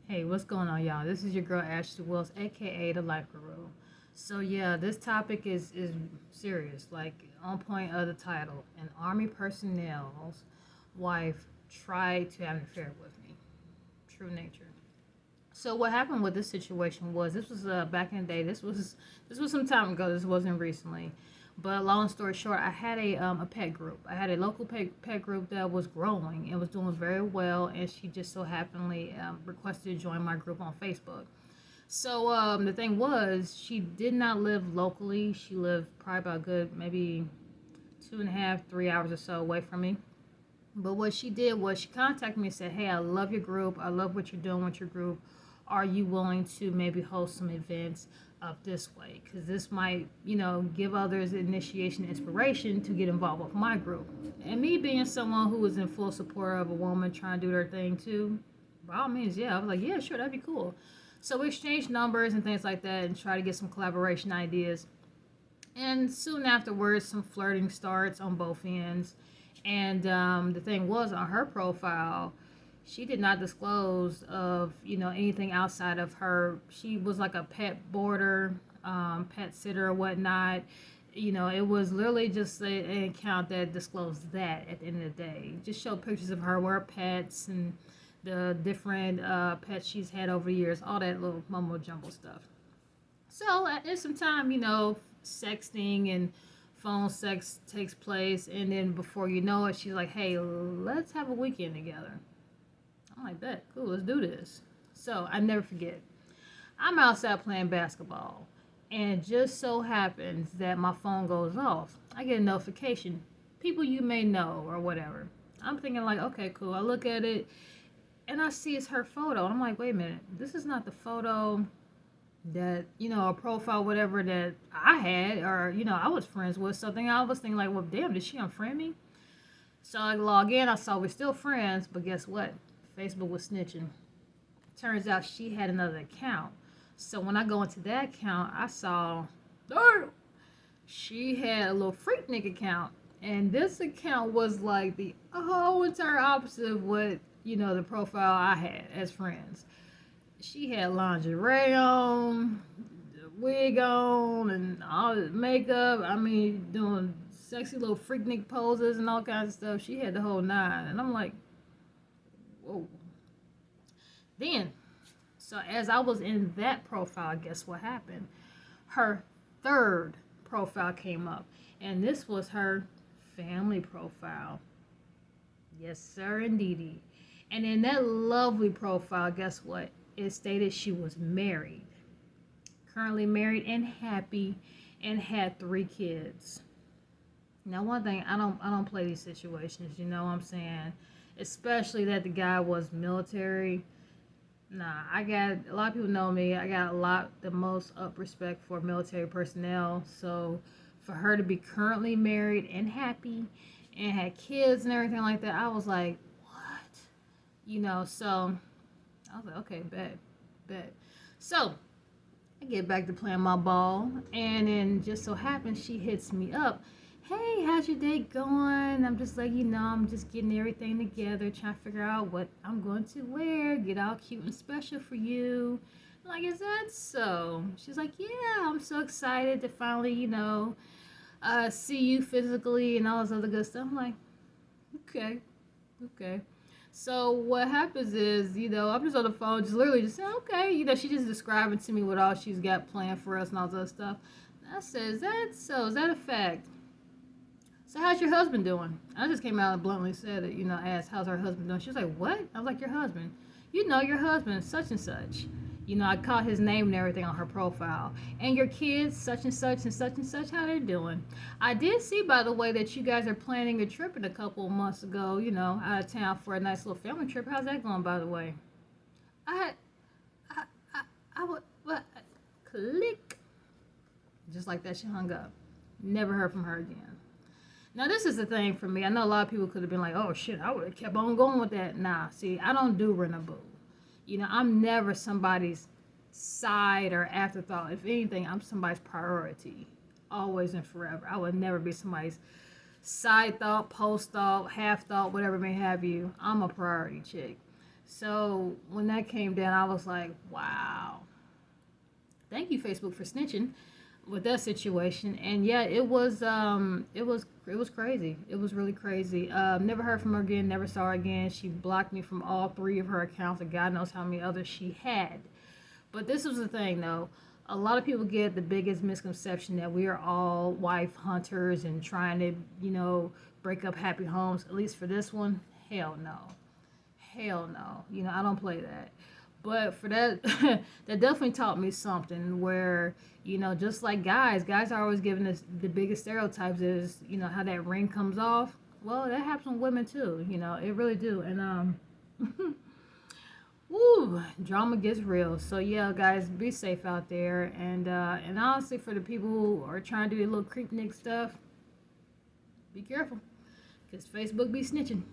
Hey, what's going on, y'all? This is your girl Ashley Wells, aka the Life Guru. So yeah, this topic is serious, like on point of the title. An army personnel's wife tried to have an affair with me. True nature. So what happened with this situation was this was back in the day. This was some time ago. This wasn't recently. But long story short, I had a pet group. I had a local pet group that was growing and was doing very well, and she just so happenly requested to join my group on Facebook. So the thing was, she did not live locally. She lived probably about good maybe 2.5, 3 hours or so away from me. But what she did was she contacted me and said, "Hey, I love your group. I love what you're doing with your group. Are you willing to maybe host some events up this way? Because this might, give others initiation, inspiration to get involved with my group." And me being someone who was in full support of a woman trying to do their thing too, by all means, yeah, I was like, yeah, sure, that'd be cool. So we exchanged numbers and things like that and try to get some collaboration ideas. And soon afterwards, some flirting starts on both ends. And the thing was, on her profile, she did not disclose of anything outside of her. She was like a pet boarder, pet sitter or whatnot. It was literally just an account that disclosed that at the end of the day. Just showed pictures of her, where pets and the different pets she's had over the years, all that little mumbo jumbo stuff. So at some time, sexting and phone sex takes place, and then before you know it, she's like, "Hey, let's have a weekend together." I'm like, "Bet, cool, let's do this." So I never forget. I'm outside playing basketball, and it just so happens that my phone goes off. I get a notification, people you may know or whatever. I'm thinking like, okay, cool. I look at it, and I see it's her photo, and I'm like, wait a minute, this is not the photo that a profile whatever that I had or I was friends with something. I was thinking like, well, damn, did she unfriend me? So I log in, I saw we're still friends, but guess what, Facebook was snitching. Turns out she had another account. So when I go into that account, I saw, oh, she had a little freaknik account, and this account was like the whole entire opposite of what the profile I had as friends. She had lingerie on, wig on, and all the makeup. I mean, doing sexy little freaknik poses and all kinds of stuff. She had the whole nine, and I'm like, whoa. Then, so as I was in that profile, guess what happened? Her third profile came up, and this was her family profile. Yes, sir, indeedy. And in that lovely profile, guess what? It stated she was married, currently married and happy, and had 3 kids. Now, one thing, I don't play these situations. You know what I'm saying? Especially that the guy was military. Nah, I got a lot of people know me. I got the most up respect for military personnel. So, for her to be currently married and happy, and had kids and everything like that, I was like, what? So I was like, okay, bet. So I get back to playing my ball, and then just so happens she hits me up. "Hey, how's your day going?" I'm just like, I'm just getting everything together, trying to figure out what I'm going to wear, get all cute and special for you. I'm like, "Is that so?" She's like, "Yeah, I'm so excited to finally, see you physically and all this other good stuff." I'm like, okay, okay. So what happens is, I'm just on the phone, just literally just saying, okay, she's just describing to me what all she's got planned for us and all this other stuff. And I said, "Is that so? Is that a fact? So how's your husband doing?" I just came out and bluntly said it, asked, "How's her husband doing?" She was like, "What?" I was like, "Your husband. Your husband, such and such." I caught his name and everything on her profile. "And your kids, such and such and such and such, how they're doing?" I did see, by the way, that you guys are planning a trip in a couple of months ago, out of town for a nice little family trip. How's that going, by the way? I, I, I would, what? Click. Just like that, she hung up. Never heard from her again. Now, this is the thing for me. I know a lot of people could have been like, "Oh, shit, I would have kept on going with that." Nah, see, I don't do rent a boo. I'm never somebody's side or afterthought. If anything, I'm somebody's priority. Always and forever. I would never be somebody's side thought, post thought, half thought, whatever may have you. I'm a priority chick. So when that came down, I was like, wow. Thank you, Facebook, for snitching with that situation. And yeah, it was crazy. It was really crazy. Never heard from her again, never saw her again. She blocked me from all three of her accounts, and God knows how many others she had. But this was the thing, though. A lot of people get the biggest misconception that we are all wife hunters and trying to, break up happy homes. At least for this one, hell no. Hell no. I don't play that. But for that, that definitely taught me something where, just like guys are always giving us the biggest stereotypes is, how that ring comes off. Well, that happens with women too, it really do. And, woo, drama gets real. So yeah, guys, be safe out there. And honestly, for the people who are trying to do a little creepnik stuff, be careful, cause Facebook be snitching.